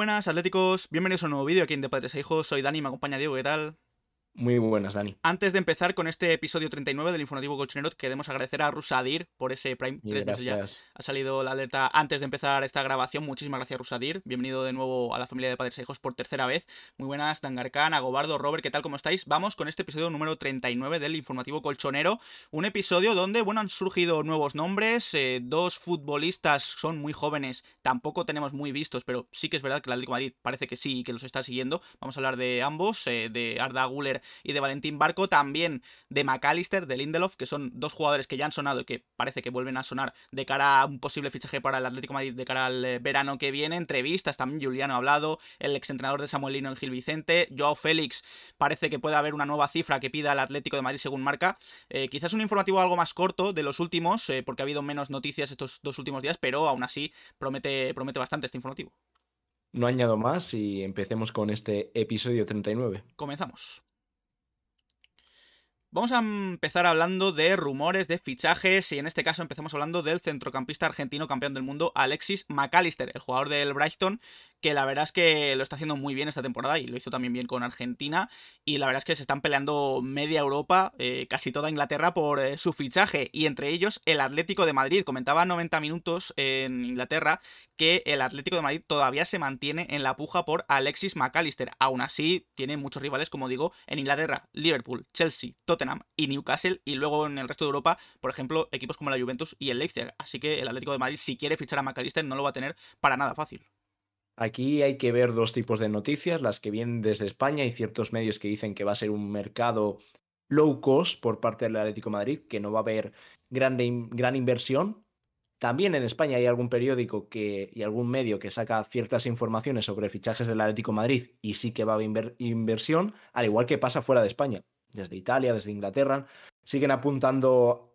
buenas, atléticos. Bienvenidos a un nuevo vídeo aquí en De Padres a Hijos. Soy Dani, me acompaña Diego, ¿qué tal? Muy buenas, Dani. Antes de empezar con este episodio 39 del Informativo Colchonero, queremos agradecer a Rusadir por ese Prime, Y 3 meses ya. gracias. Ha salido la alerta antes de empezar esta grabación. Muchísimas gracias, Rusadir. Bienvenido de nuevo a la familia de Padres e Hijos por tercera vez. Muy buenas, Dangarcán, Agobardo, Robert, ¿qué tal? ¿Cómo estáis? Vamos con este episodio número 39 del Informativo Colchonero. Un episodio donde, bueno, han surgido nuevos nombres. Dos futbolistas son muy jóvenes, tampoco tenemos muy vistos, pero sí que es verdad que el Atlético de Madrid parece que sí y que los está siguiendo. Vamos a hablar de ambos, de Arda Güler y de Valentín Barco, también de McAllister, de Lindelof, que son dos jugadores que ya han sonado y que parece que vuelven a sonar de cara a un posible fichaje para el Atlético de Madrid de cara al verano que viene. Entrevistas también, Juliano ha hablado, el exentrenador de Samuel Lino en Gil Vicente, Joao Félix, parece que puede haber una nueva cifra que pida el Atlético de Madrid según marca. Quizás un informativo algo más corto de los últimos, porque ha habido menos noticias estos dos últimos días, pero aún así promete bastante este informativo. No añado más y empecemos con este episodio 39. Comenzamos. Vamos a empezar hablando de rumores, de fichajes, y en este caso empezamos hablando del centrocampista argentino campeón del mundo, Alexis McAllister, el jugador del Brighton, que la verdad es que lo está haciendo muy bien esta temporada y lo hizo también bien con Argentina, y la verdad es que se están peleando media Europa, casi toda Inglaterra, por su fichaje, y entre ellos el Atlético de Madrid. Comentaba 90 minutos en Inglaterra que el Atlético de Madrid todavía se mantiene en la puja por Alexis McAllister. Aún así, tiene muchos rivales, como digo, en Inglaterra: Liverpool, Chelsea, Tottenham y Newcastle, y luego en el resto de Europa, por ejemplo, equipos como la Juventus y el Leipzig. Así que el Atlético de Madrid, si quiere fichar a McAllister, no lo va a tener para nada fácil. Aquí hay que ver dos tipos de noticias, las que vienen desde España y ciertos medios que dicen que va a ser un mercado low cost por parte del Atlético de Madrid, que no va a haber gran inversión. También en España hay algún periódico y algún medio que saca ciertas informaciones sobre fichajes del Atlético de Madrid y sí que va a haber inversión, al igual que pasa fuera de España. Desde Italia, desde Inglaterra, siguen apuntando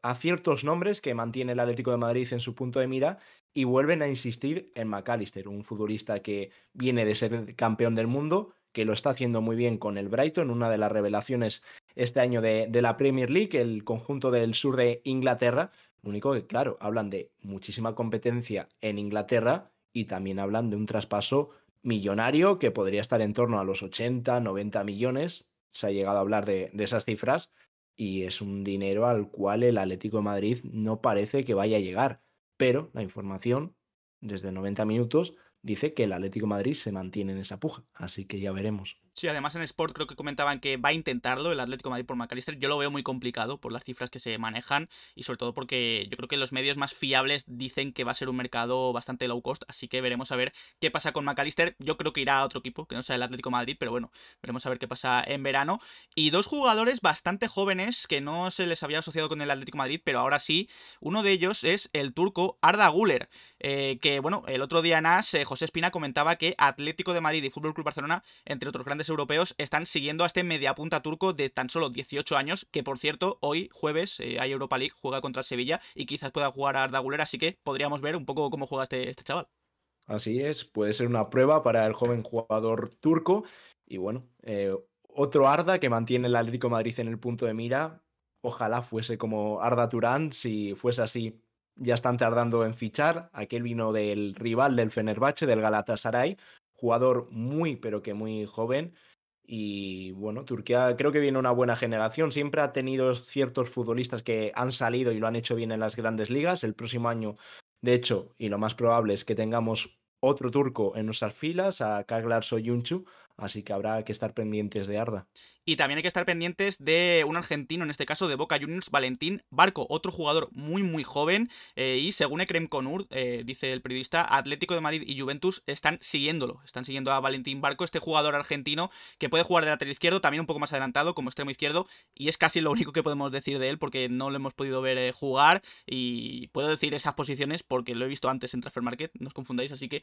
a ciertos nombres que mantiene el Atlético de Madrid en su punto de mira y vuelven a insistir en McAllister, un futbolista que viene de ser campeón del mundo, que lo está haciendo muy bien con el Brighton, una de las revelaciones este año de la Premier League, el conjunto del sur de Inglaterra. Lo único que, claro, hablan de muchísima competencia en Inglaterra y también hablan de un traspaso millonario que podría estar en torno a los 80, 90 millones. Se ha llegado a hablar de esas cifras y es un dinero al cual el Atlético de Madrid no parece que vaya a llegar. Pero la información, desde 90 minutos, dice que el Atlético de Madrid se mantiene en esa puja. Así que ya veremos. Sí, además en Sport creo que comentaban que va a intentarlo el Atlético de Madrid por McAllister. Yo lo veo muy complicado por las cifras que se manejan y sobre todo porque yo creo que los medios más fiables dicen que va a ser un mercado bastante low cost, así que veremos a ver qué pasa con McAllister. Yo creo que irá a otro equipo, que no sea el Atlético de Madrid, pero bueno, veremos a ver qué pasa en verano. Y dos jugadores bastante jóvenes que no se les había asociado con el Atlético de Madrid, pero ahora sí. Uno de ellos es el turco Arda Güler, que bueno, el otro día en AS, José Espina comentaba que Atlético de Madrid y Fútbol Club Barcelona, entre otros grandes europeos, están siguiendo a este mediapunta turco de tan solo 18 años, que por cierto, hoy jueves hay Europa League, juega contra el Sevilla y quizás pueda jugar a Arda Güler, así que podríamos ver un poco cómo juega este chaval. Así es, puede ser una prueba para el joven jugador turco. Y bueno, otro Arda que mantiene el Atlético de Madrid en el punto de mira. Ojalá fuese como Arda Turán. Si fuese así, ya están tardando en fichar. Aquel vino del rival del Fenerbahce, del Galatasaray. Jugador muy, pero que muy joven. Y bueno, Turquía creo que viene una buena generación. Siempre ha tenido ciertos futbolistas que han salido y lo han hecho bien en las grandes ligas. El próximo año, de hecho, y lo más probable es que tengamos otro turco en nuestras filas, a Kaglar Soyuncu, así que habrá que estar pendientes de Arda. Y también hay que estar pendientes de un argentino, en este caso de Boca Juniors, Valentín Barco, otro jugador muy muy joven, y según Ekrem Konur, dice el periodista, Atlético de Madrid y Juventus están siguiéndolo, están siguiendo a Valentín Barco, este jugador argentino que puede jugar de lateral izquierdo, también un poco más adelantado como extremo izquierdo, y es casi lo único que podemos decir de él porque no lo hemos podido ver jugar, y puedo decir esas posiciones porque lo he visto antes en Transfer Market, no os confundáis, así que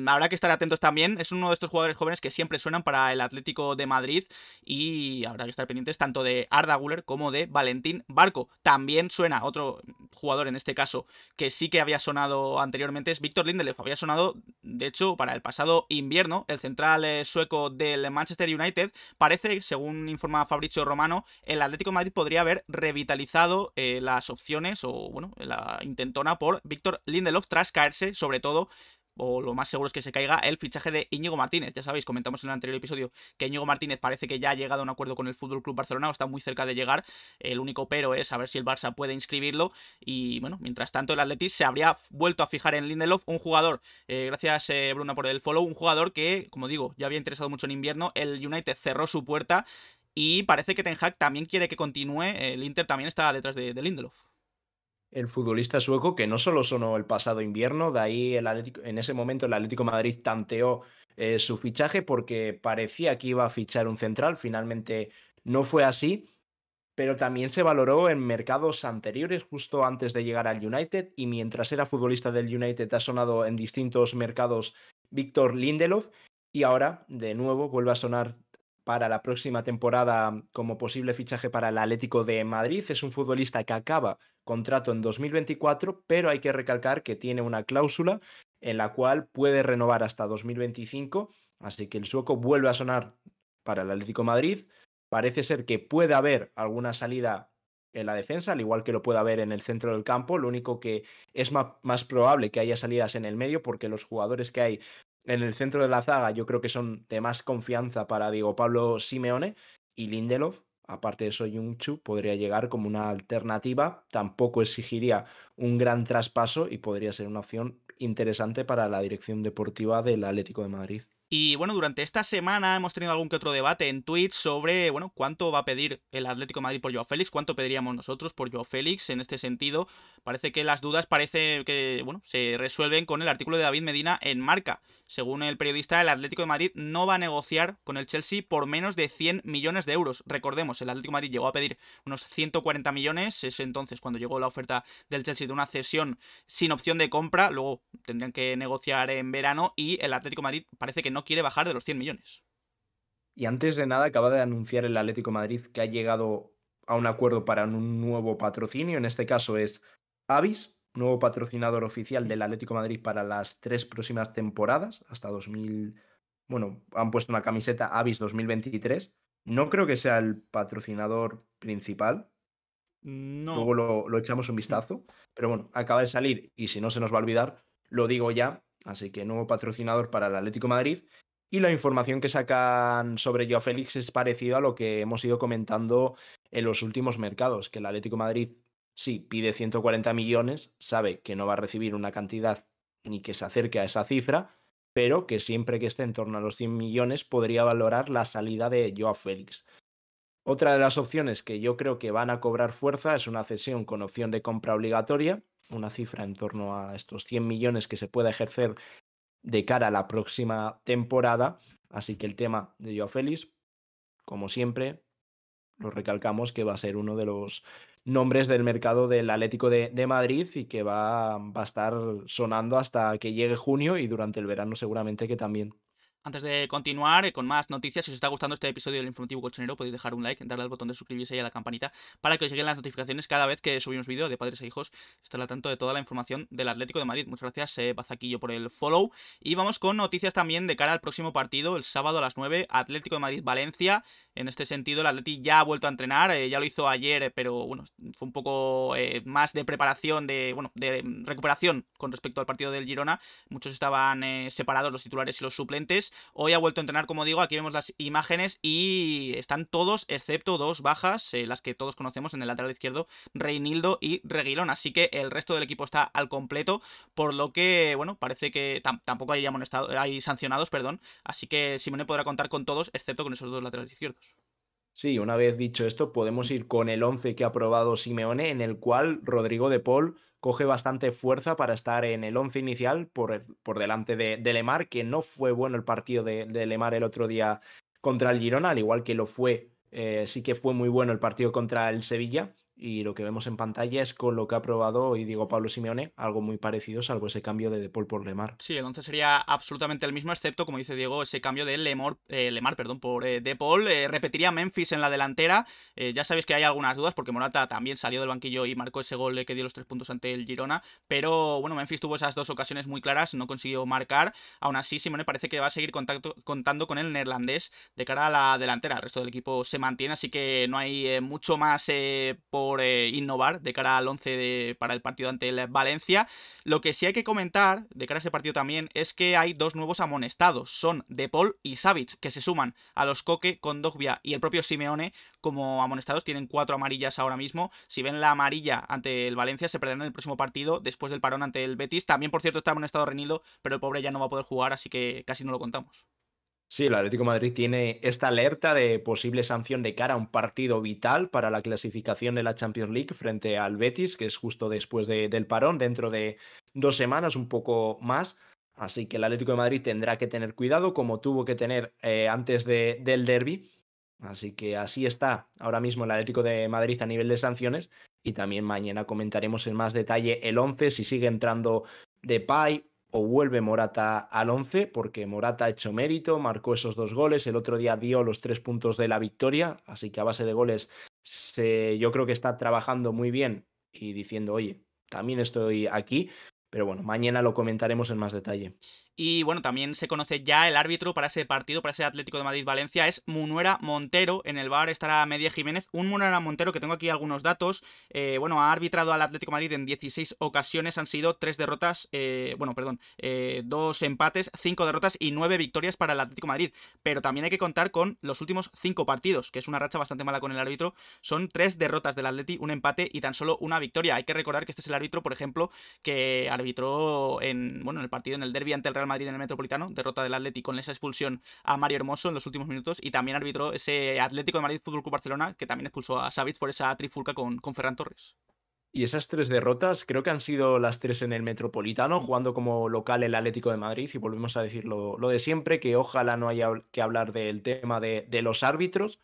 habrá que estar atentos también. Es uno de estos jugadores jóvenes que siempre suenan para el Atlético de Madrid y habrá que estar pendientes tanto de Arda Güler como de Valentín Barco. También suena otro jugador en este caso que sí que había sonado anteriormente, es Victor Lindelof. Había sonado, de hecho, para el pasado invierno, el central sueco del Manchester United. Parece, según informa Fabrizio Romano, el Atlético de Madrid podría haber revitalizado las opciones o, bueno, la intentona por Victor Lindelof tras caerse, sobre todo o lo más seguro es que se caiga el fichaje de Íñigo Martínez. Ya sabéis, comentamos en el anterior episodio que Íñigo Martínez parece que ya ha llegado a un acuerdo con el Fútbol Club Barcelona o está muy cerca de llegar. El único pero es saber si el Barça puede inscribirlo. Y bueno, mientras tanto, el Atleti se habría vuelto a fijar en Lindelof, un jugador, gracias Bruna por el follow, un jugador que, como digo, ya había interesado mucho en invierno. El United cerró su puerta y parece que Ten Hag también quiere que continúe. El Inter también está detrás de Lindelof. El futbolista sueco que no solo sonó el pasado invierno, de ahí en ese momento el Atlético de Madrid tanteó su fichaje porque parecía que iba a fichar un central, finalmente no fue así, pero también se valoró en mercados anteriores, justo antes de llegar al United, y mientras era futbolista del United ha sonado en distintos mercados Víctor Lindelof, y ahora de nuevo vuelve a sonar para la próxima temporada como posible fichaje para el Atlético de Madrid. Es un futbolista que acaba contrato en 2024, pero hay que recalcar que tiene una cláusula en la cual puede renovar hasta 2025, así que el sueco vuelve a sonar para el Atlético de Madrid. Parece ser que puede haber alguna salida en la defensa, al igual que lo puede haber en el centro del campo. Lo único que es más probable que haya salidas en el medio, porque los jugadores que hay en el centro de la zaga yo creo que son de más confianza para Diego Pablo Simeone, y Lindelof, aparte de Soyuncu, podría llegar como una alternativa. Tampoco exigiría un gran traspaso y podría ser una opción interesante para la dirección deportiva del Atlético de Madrid. Y bueno, durante esta semana hemos tenido algún que otro debate en Twitch sobre, bueno, cuánto va a pedir el Atlético de Madrid por Joao Félix, cuánto pediríamos nosotros por Joao Félix. En este sentido, parece que las dudas parece que, bueno, se resuelven con el artículo de David Medina en Marca. Según el periodista, el Atlético de Madrid no va a negociar con el Chelsea por menos de 100 millones de euros. Recordemos, el Atlético de Madrid llegó a pedir unos 140 millones, es entonces cuando llegó la oferta del Chelsea de una cesión sin opción de compra, luego tendrían que negociar en verano y el Atlético de Madrid parece que no quiere bajar de los 100 millones. Y antes de nada, acaba de anunciar el Atlético de Madrid que ha llegado a un acuerdo para un nuevo patrocinio. En este caso es Avis, nuevo patrocinador oficial del Atlético de Madrid para las 3 próximas temporadas, hasta 2000. Bueno, han puesto una camiseta Avis 2023. No creo que sea el patrocinador principal. No. Luego lo echamos un vistazo. Pero bueno, acaba de salir y si no se nos va a olvidar, lo digo ya. Así que nuevo patrocinador para el Atlético de Madrid. Y la información que sacan sobre Joao Félix es parecido a lo que hemos ido comentando en los últimos mercados, que el Atlético de Madrid sí pide 140 millones, sabe que no va a recibir una cantidad ni que se acerque a esa cifra, pero que siempre que esté en torno a los 100 millones podría valorar la salida de Joao Félix. Otra de las opciones que yo creo que van a cobrar fuerza es una cesión con opción de compra obligatoria, una cifra en torno a estos 100 millones que se pueda ejercer de cara a la próxima temporada. Así que el tema de Joao Félix, como siempre, lo recalcamos que va a ser uno de los nombres del mercado del Atlético de Madrid y que va a estar sonando hasta que llegue junio y durante el verano seguramente que también. Antes de continuar con más noticias, si os está gustando este episodio del Informativo Colchonero, podéis dejar un like, darle al botón de suscribirse y a la campanita para que os lleguen las notificaciones cada vez que subimos vídeo de padres e hijos. Estar al tanto de toda la información del Atlético de Madrid. Muchas gracias, Bazaquillo, por el follow. Y vamos con noticias también de cara al próximo partido, el sábado a las 9, Atlético de Madrid-Valencia. En este sentido, el Atleti ya ha vuelto a entrenar, ya lo hizo ayer, pero bueno, fue un poco más de preparación, de recuperación con respecto al partido del Girona. Muchos estaban separados, los titulares y los suplentes. Hoy ha vuelto a entrenar, como digo, aquí vemos las imágenes y están todos, excepto dos bajas, las que todos conocemos en el lateral izquierdo, Reinildo y Reguilón, así que el resto del equipo está al completo, por lo que, bueno, parece que tampoco hay sancionados, perdón, así que Simone podrá contar con todos, excepto con esos dos laterales izquierdos. Sí, una vez dicho esto, podemos ir con el 11 que ha aprobado Simeone, en el cual Rodrigo de Paul coge bastante fuerza para estar en el 11 inicial por delante de Lemar, que no fue bueno el partido de Lemar el otro día contra el Girona, al igual que lo fue, sí que fue muy bueno el partido contra el Sevilla, y lo que vemos en pantalla es con lo que ha aprobado hoy Diego Pablo Simeone, algo muy parecido, salvo ese cambio de Paul por Lemar. Sí, el 11 sería absolutamente el mismo, excepto, como dice Diego, ese cambio de Lemar, perdón, por De Paul. Repetiría Memphis en la delantera. Ya sabéis que hay algunas dudas, porque Morata también salió del banquillo y marcó ese gol que dio los 3 puntos ante el Girona. Pero bueno, Memphis tuvo esas dos ocasiones muy claras, no consiguió marcar. Aún así, Simone parece que va a seguir contando con el neerlandés de cara a la delantera. El resto del equipo se mantiene, así que no hay mucho más por innovar de cara al 11 para el partido ante el Valencia. Lo que sí hay que comentar de cara a ese partido también es que hay dos nuevos amonestados, son De Paul y Savic, que se suman a los Koke, Kondogbia y el propio Simeone como amonestados. Tienen 4 amarillas ahora mismo. Si ven la amarilla ante el Valencia, se perderán el próximo partido después del parón ante el Betis. También, por cierto, está amonestado Renildo, pero el pobre ya no va a poder jugar, así que casi no lo contamos. Sí, el Atlético de Madrid tiene esta alerta de posible sanción de cara a un partido vital para la clasificación de la Champions League frente al Betis, que es justo después del parón, dentro de 2 semanas, un poco más. Así que el Atlético de Madrid tendrá que tener cuidado, como tuvo que tener antes del derby. Así que así está ahora mismo el Atlético de Madrid a nivel de sanciones. Y también mañana comentaremos en más detalle el 11, si sigue entrando Depay o vuelve Morata al 11, porque Morata ha hecho mérito, marcó esos 2 goles, el otro día dio los 3 puntos de la victoria, así que a base de goles yo creo que está trabajando muy bien y diciendo, oye, también estoy aquí, pero bueno, mañana lo comentaremos en más detalle. Y bueno, también se conoce ya el árbitro para ese partido, para ese Atlético de Madrid-Valencia, es Munuera Montero. En el VAR estará Media Jiménez. Un Munuera Montero que tengo aquí algunos datos. Bueno, ha arbitrado al Atlético de Madrid en 16 ocasiones. Han sido 3 derrotas, 2 empates, 5 derrotas y 9 victorias para el Atlético de Madrid. Pero también hay que contar con los últimos 5 partidos, que es una racha bastante mala con el árbitro. Son 3 derrotas del Atleti, un empate y tan solo una victoria. Hay que recordar que este es el árbitro, por ejemplo, que arbitró en el partido, en el derbi ante el Real Madrid en el Metropolitano, derrota del Atleti con esa expulsión a Mario Hermoso en los últimos minutos, y también arbitró ese Atlético de Madrid Fútbol Club Barcelona, que también expulsó a Savic por esa trifulca con Ferran Torres. Y esas 3 derrotas creo que han sido las 3 en el Metropolitano, jugando como local el Atlético de Madrid. Y volvemos a decir lo de siempre, que ojalá no haya que hablar del tema de los árbitros.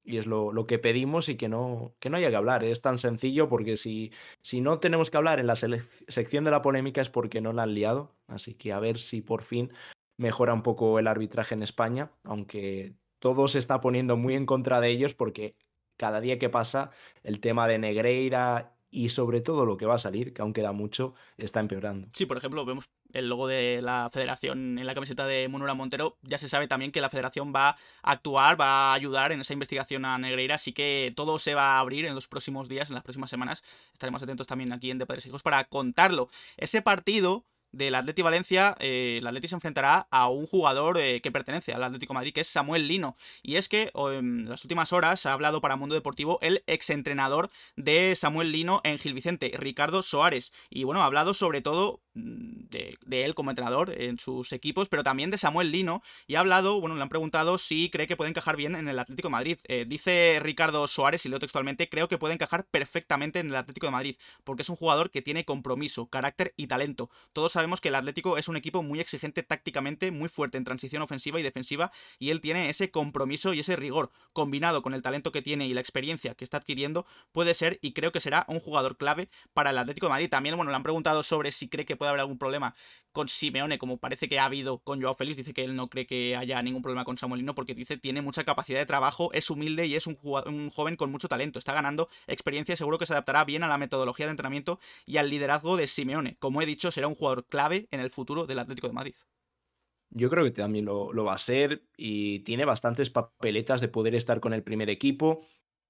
Y es lo que pedimos y que no haya que hablar. Es tan sencillo porque si no tenemos que hablar en la sección de la polémica es porque no la han liado. Así que a ver si por fin mejora un poco el arbitraje en España, aunque todo se está poniendo muy en contra de ellos porque cada día que pasa el tema de Negreira y sobre todo lo que va a salir, que aún queda mucho, está empeorando. Sí, por ejemplo, vemos el logo de la federación en la camiseta de Munura Montero. Ya se sabe también que la federación va a actuar, va a ayudar en esa investigación a Negreira, así que todo se va a abrir en los próximos días, en las próximas semanas. Estaremos atentos también aquí en De Padres e Hijos para contarlo. Ese partido del Atleti Valencia, el Atleti se enfrentará a un jugador que pertenece al Atlético de Madrid, que es Samuel Lino. Y es que en las últimas horas ha hablado para Mundo Deportivo el exentrenador de Samuel Lino en Gil Vicente, Ricardo Soares. Y bueno, ha hablado sobre todo de él como entrenador en sus equipos, pero también de Samuel Lino. Y ha hablado, bueno, le han preguntado si cree que puede encajar bien en el Atlético de Madrid. Dice Ricardo Soares, y leo textualmente, creo que puede encajar perfectamente en el Atlético de Madrid, porque es un jugador que tiene compromiso, carácter y talento. Todos sabemos que el Atlético es un equipo muy exigente tácticamente, muy fuerte en transición ofensiva y defensiva, y él tiene ese compromiso y ese rigor, combinado con el talento que tiene y la experiencia que está adquiriendo, puede ser y creo que será un jugador clave para el Atlético de Madrid. También, bueno, le han preguntado sobre si cree que puede haber algún problema con Simeone, como parece que ha habido con Joao Félix. Dice que él no cree que haya ningún problema con Samuel Lino porque dice tiene mucha capacidad de trabajo, es humilde y es un joven con mucho talento. Está ganando experiencia y seguro que se adaptará bien a la metodología de entrenamiento y al liderazgo de Simeone. Como he dicho, será un jugador clave en el futuro del Atlético de Madrid. Yo creo que también lo va a ser y tiene bastantes papeletas de poder estar con el primer equipo.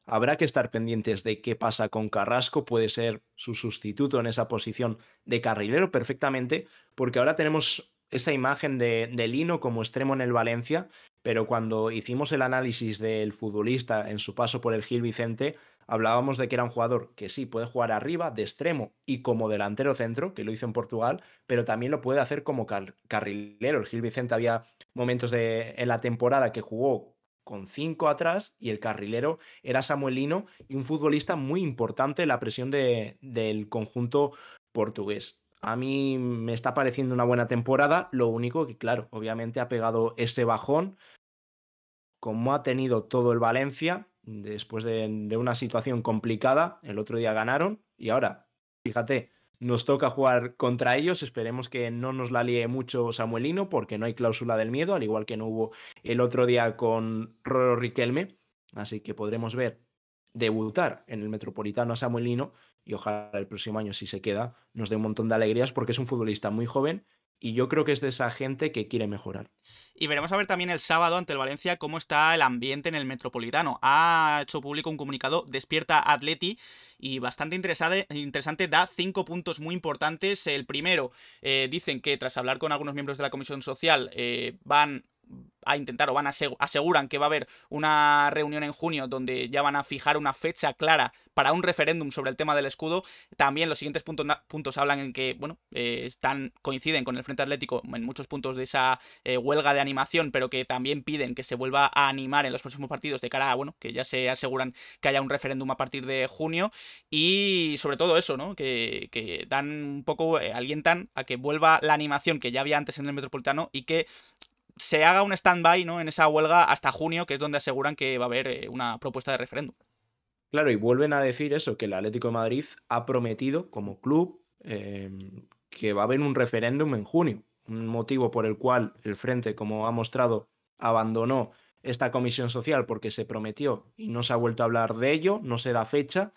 Habrá que estar pendientes de qué pasa con Carrasco, puede ser su sustituto en esa posición de carrilero perfectamente, porque ahora tenemos esa imagen de Lino como extremo en el Valencia, pero cuando hicimos el análisis del futbolista en su paso por el Gil Vicente, hablábamos de que era un jugador que sí puede jugar arriba, de extremo y como delantero centro, que lo hizo en Portugal, pero también lo puede hacer como carrilero. El Gil Vicente había momentos en la temporada que jugó con 5 atrás y el carrilero era Samuel Lino y un futbolista muy importante en la presión del conjunto portugués. A mí me está pareciendo una buena temporada, lo único que, claro, obviamente ha pegado ese bajón, como ha tenido todo el Valencia, después de una situación complicada. El otro día ganaron y ahora, fíjate, nos toca jugar contra ellos. Esperemos que no nos la líe mucho Samuelino porque no hay cláusula del miedo, al igual que no hubo el otro día con Roro Riquelme. Así que podremos ver debutar en el Metropolitano a Samuelino y ojalá el próximo año, si se queda, nos dé un montón de alegrías porque es un futbolista muy joven y yo creo que es de esa gente que quiere mejorar. Y veremos a ver también el sábado ante el Valencia cómo está el ambiente en el Metropolitano. Ha hecho público un comunicado, Despierta Atleti, y bastante interesante, da 5 puntos muy importantes. El primero, dicen que tras hablar con algunos miembros de la Comisión Social, van a intentar o aseguran que va a haber una reunión en junio donde ya van a fijar una fecha clara para un referéndum sobre el tema del escudo. También los siguientes puntos hablan en que, bueno, coinciden con el Frente Atlético en muchos puntos de esa huelga de animación, pero que también piden que se vuelva a animar en los próximos partidos de cara a, bueno, que ya se aseguran que haya un referéndum a partir de junio. Y sobre todo eso, ¿no? Que dan un poco, alientan a que vuelva la animación que ya había antes en el Metropolitano y que se haga un stand-by, ¿no?, en esa huelga hasta junio, que es donde aseguran que va a haber una propuesta de referéndum. Claro, y vuelven a decir eso, que el Atlético de Madrid ha prometido como club que va a haber un referéndum en junio, un motivo por el cual el Frente, como ha mostrado, abandonó esta comisión social porque se prometió y no se ha vuelto a hablar de ello, no se da fecha,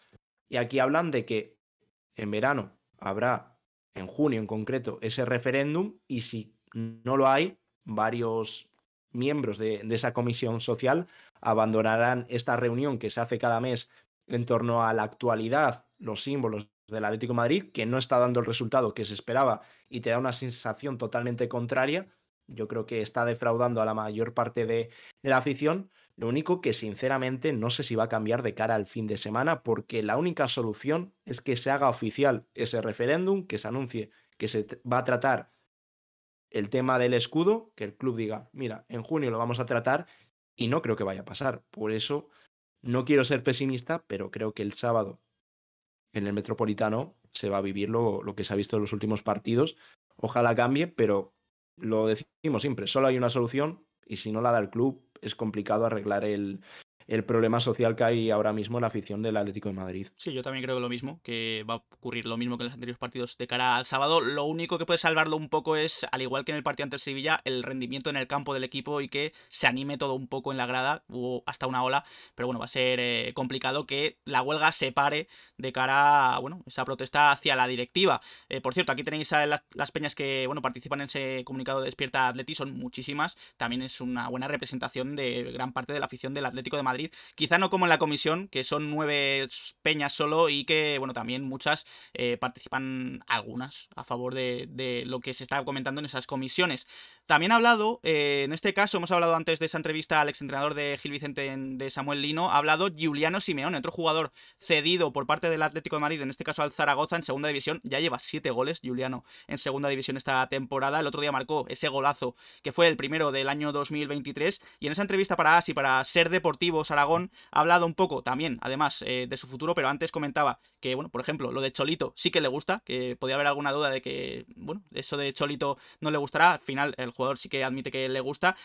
y aquí hablan de que en verano habrá, en junio en concreto, ese referéndum, y si no lo hay, varios miembros de esa comisión social abandonarán esta reunión que se hace cada mes en torno a la actualidad, los símbolos del Atlético de Madrid, que no está dando el resultado que se esperaba y te da una sensación totalmente contraria. Yo creo que está defraudando a la mayor parte de la afición. Lo único que sinceramente no sé si va a cambiar de cara al fin de semana, porque la única solución es que se haga oficial ese referéndum, que se anuncie que va a tratar el tema del escudo, que el club diga, mira, en junio lo vamos a tratar, y no creo que vaya a pasar. Por eso no quiero ser pesimista, pero creo que el sábado en el Metropolitano se va a vivir lo que se ha visto en los últimos partidos. Ojalá cambie, pero lo decimos siempre, solo hay una solución, y si no la da el club es complicado arreglar el problema social que hay ahora mismo en la afición del Atlético de Madrid. Sí, yo también creo lo mismo, que va a ocurrir lo mismo que en los anteriores partidos de cara al sábado. Lo único que puede salvarlo un poco es, al igual que en el partido ante el Sevilla, el rendimiento en el campo del equipo y que se anime todo un poco en la grada. Hubo hasta una ola, pero bueno, va a ser complicado que la huelga se pare de cara a, bueno, esa protesta hacia la directiva. Por cierto, aquí tenéis a las peñas que, bueno, participan en ese comunicado de Despierta Atleti, son muchísimas. También es una buena representación de gran parte de la afición del Atlético de Madrid. Quizá no como en la comisión, que son 9 peñas solo y que, bueno, también muchas participan, algunas, a favor de lo que se está comentando en esas comisiones. También ha hablado, en este caso, hemos hablado antes de esa entrevista al exentrenador de Gil Vicente de Samuel Lino, ha hablado Giuliano Simeone, otro jugador cedido por parte del Atlético de Madrid, en este caso al Zaragoza, en segunda división. Ya lleva 7 goles, Giuliano, en segunda división esta temporada. El otro día marcó ese golazo, que fue el primero del año 2023. Y en esa entrevista para AS y para Ser Deportivos Aragón, ha hablado un poco también, además, de su futuro, pero antes comentaba que, bueno, por ejemplo, lo de Cholito sí que le gusta, que podía haber alguna duda de que, bueno, eso de Cholito no le gustará. Al final, el jugador sí que admite que le gusta.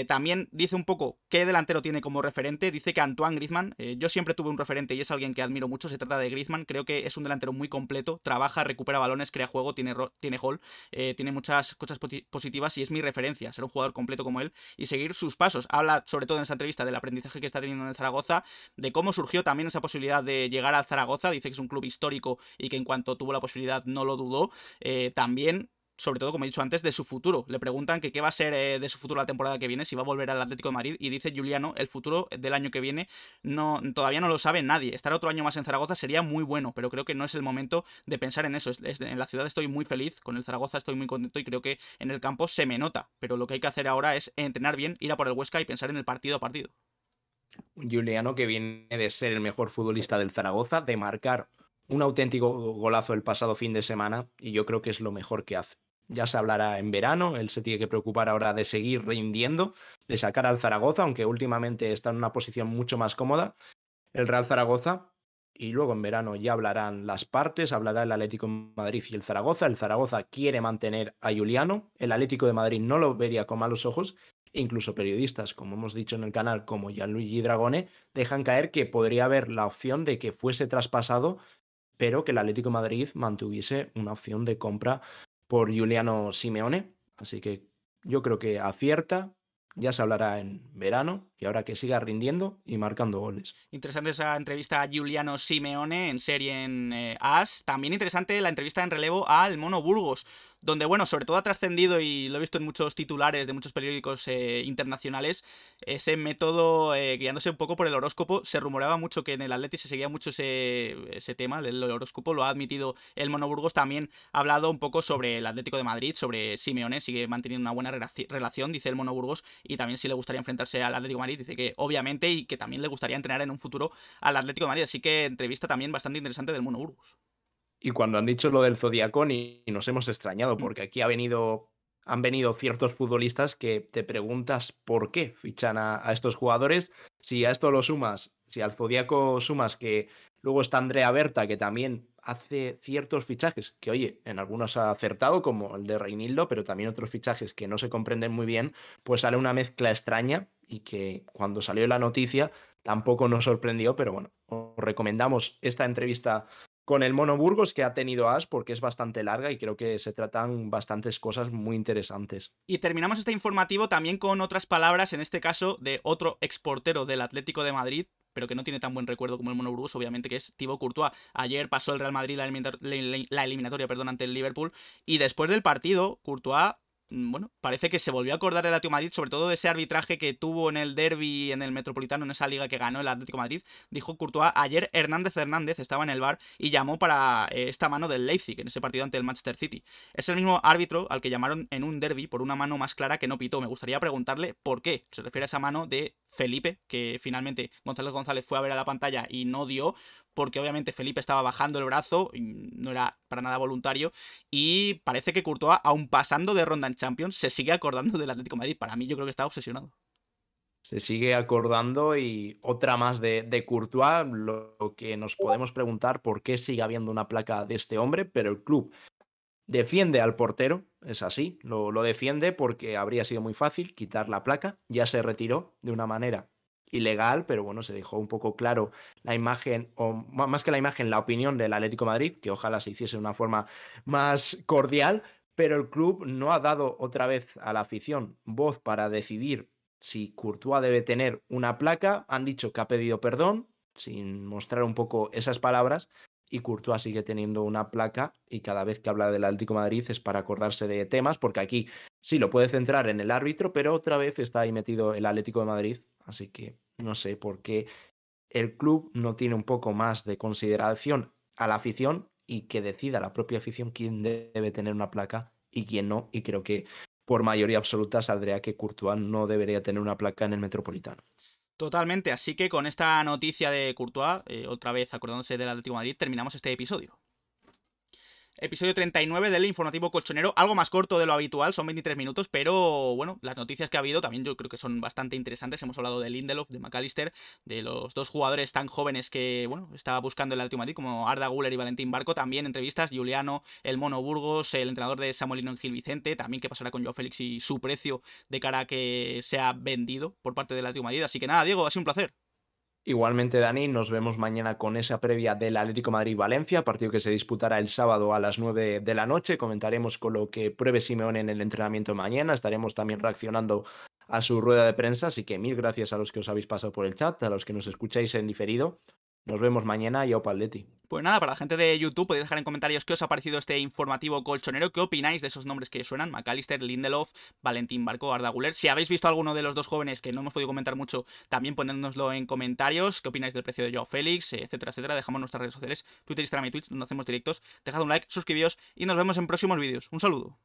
También dice un poco qué delantero tiene como referente. Dice que Antoine Griezmann, yo siempre tuve un referente y es alguien que admiro mucho. Se trata de Griezmann. Creo que es un delantero muy completo. Trabaja, recupera balones, crea juego, tiene gol, tiene muchas cosas positivas y es mi referencia, ser un jugador completo como él y seguir sus pasos. Habla, sobre todo en esa entrevista, del aprendizaje que está teniendo en el Zaragoza, de cómo surgió también esa posibilidad de llegar al Zaragoza. Dice que es un club histórico y que en cuanto tuvo la posibilidad no lo dudó. También, sobre todo, como he dicho antes, de su futuro. Le preguntan que qué va a ser de su futuro la temporada que viene, si va a volver al Atlético de Madrid, y dice Giuliano, el futuro del año que viene no, todavía no lo sabe nadie. Estar otro año más en Zaragoza sería muy bueno, pero creo que no es el momento de pensar en eso. En la ciudad estoy muy feliz, con el Zaragoza estoy muy contento y creo que en el campo se me nota, pero lo que hay que hacer ahora es entrenar bien, ir a por el Huesca y pensar en el partido a partido. Giuliano, que viene de ser el mejor futbolista del Zaragoza, de marcar un auténtico golazo el pasado fin de semana, y yo creo que es lo mejor que hace. Ya se hablará en verano, él se tiene que preocupar ahora de seguir rindiendo, de sacar al Zaragoza, aunque últimamente está en una posición mucho más cómoda, el Real Zaragoza, y luego en verano ya hablarán las partes, hablará el Atlético de Madrid y el Zaragoza. El Zaragoza quiere mantener a Giuliano, el Atlético de Madrid no lo vería con malos ojos, e incluso periodistas, como hemos dicho en el canal, como Gianluigi Dragone, dejan caer que podría haber la opción de que fuese traspasado, pero que el Atlético de Madrid mantuviese una opción de compra por Giuliano Simeone. Así que yo creo que acierta, ya se hablará en verano y ahora que siga rindiendo y marcando goles. Interesante esa entrevista a Giuliano Simeone en serie en AS. También interesante la entrevista en relevo al Mono Burgos, donde, bueno, sobre todo ha trascendido, y lo he visto en muchos titulares de muchos periódicos internacionales, ese método guiándose un poco por el horóscopo. Se rumoreaba mucho que en el Atleti se seguía mucho ese tema, el horóscopo, lo ha admitido el Mono Burgos. También ha hablado un poco sobre el Atlético de Madrid, sobre Simeone, sigue manteniendo una buena relación, dice el Mono Burgos, y también si le gustaría enfrentarse al Atlético de Madrid, dice que obviamente, y que también le gustaría entrenar en un futuro al Atlético de Madrid. Así que entrevista también bastante interesante del Mono Burgos. Y cuando han dicho lo del Zodiacón y nos hemos extrañado, Mm. porque aquí han venido ciertos futbolistas que te preguntas por qué fichan a estos jugadores. Si a esto lo sumas, si al Zodíaco sumas que luego está Andrea Berta, que también hace ciertos fichajes, que oye, en algunos ha acertado, como el de Reinildo, pero también otros fichajes que no se comprenden muy bien, pues sale una mezcla extraña y que cuando salió la noticia tampoco nos sorprendió, pero bueno, os recomendamos esta entrevista con el Mono Burgos que ha tenido As porque es bastante larga y creo que se tratan bastantes cosas muy interesantes. Y terminamos este informativo también con otras palabras, en este caso de otro exportero del Atlético de Madrid, pero que no tiene tan buen recuerdo como el Mono Burgos, obviamente, que es Thibaut Courtois. Ayer pasó el Real Madrid la eliminatoria, ante el Liverpool, y después del partido, Courtois, bueno, parece que se volvió a acordar del Atlético de Madrid, sobre todo de ese arbitraje que tuvo en el derbi, en el Metropolitano, en esa liga que ganó el Atlético de Madrid. Dijo Courtois, ayer Hernández estaba en el bar y llamó para esta mano del Leipzig, en ese partido ante el Manchester City. Es el mismo árbitro al que llamaron en un derbi por una mano más clara que no pitó. Me gustaría preguntarle por qué. Se refiere a esa mano de Felipe, que finalmente González González fue a ver a la pantalla y no dio, porque obviamente Felipe estaba bajando el brazo, y no era para nada voluntario, y parece que Courtois, aún pasando de ronda en Champions, se sigue acordando del Atlético de Madrid. Para mí, yo creo que está obsesionado. Se sigue acordando y otra más de Courtois, lo que nos podemos preguntar por qué sigue habiendo una placa de este hombre, pero el club defiende al portero, es así, lo defiende porque habría sido muy fácil quitar la placa, ya se retiró de una manera ilegal, pero bueno, se dejó un poco claro la imagen, o más que la imagen, la opinión del Atlético de Madrid, que ojalá se hiciese de una forma más cordial, pero el club no ha dado otra vez a la afición voz para decidir si Courtois debe tener una placa. Han dicho que ha pedido perdón, sin mostrar un poco esas palabras, y Courtois sigue teniendo una placa y cada vez que habla del Atlético de Madrid es para acordarse de temas, porque aquí sí lo puede centrar en el árbitro, pero otra vez está ahí metido el Atlético de Madrid, así que no sé por qué el club no tiene un poco más de consideración a la afición y que decida la propia afición quién debe tener una placa y quién no, y creo que por mayoría absoluta saldría que Courtois no debería tener una placa en el Metropolitano. Totalmente, así que con esta noticia de Courtois, otra vez acordándose del Atlético de Madrid, terminamos este episodio. Episodio 39 del informativo colchonero, algo más corto de lo habitual, son 23 minutos, pero bueno, las noticias que ha habido también yo creo que son bastante interesantes. Hemos hablado de Lindelof, de McAllister, de los dos jugadores tan jóvenes que, bueno, estaba buscando el Atlético de Madrid, como Arda Güler y Valentín Barco. También entrevistas, Giuliano, el Mono Burgos, el entrenador de Samolino en Gil Vicente, también qué pasará con Joao Félix y su precio de cara a que sea vendido por parte del Atlético de Madrid. Así que nada, Diego, ha sido un placer. Igualmente, Dani, nos vemos mañana con esa previa del Atlético Madrid-Valencia, partido que se disputará el sábado a las 9 de la noche. Comentaremos con lo que pruebe Simeone en el entrenamiento mañana. Estaremos también reaccionando a su rueda de prensa, así que mil gracias a los que os habéis pasado por el chat, a los que nos escucháis en diferido. Nos vemos mañana y Opa Atleti. Pues nada, para la gente de YouTube podéis dejar en comentarios qué os ha parecido este informativo colchonero, qué opináis de esos nombres que suenan, McAllister, Lindelof, Valentín Barco, Arda Güler. Si habéis visto alguno de los dos jóvenes que no hemos podido comentar mucho, también ponednoslo en comentarios, qué opináis del precio de Joao Félix, etcétera, etcétera. Dejamos nuestras redes sociales, Twitter, Instagram y Twitch, donde hacemos directos. Dejad un like, suscribíos y nos vemos en próximos vídeos. Un saludo.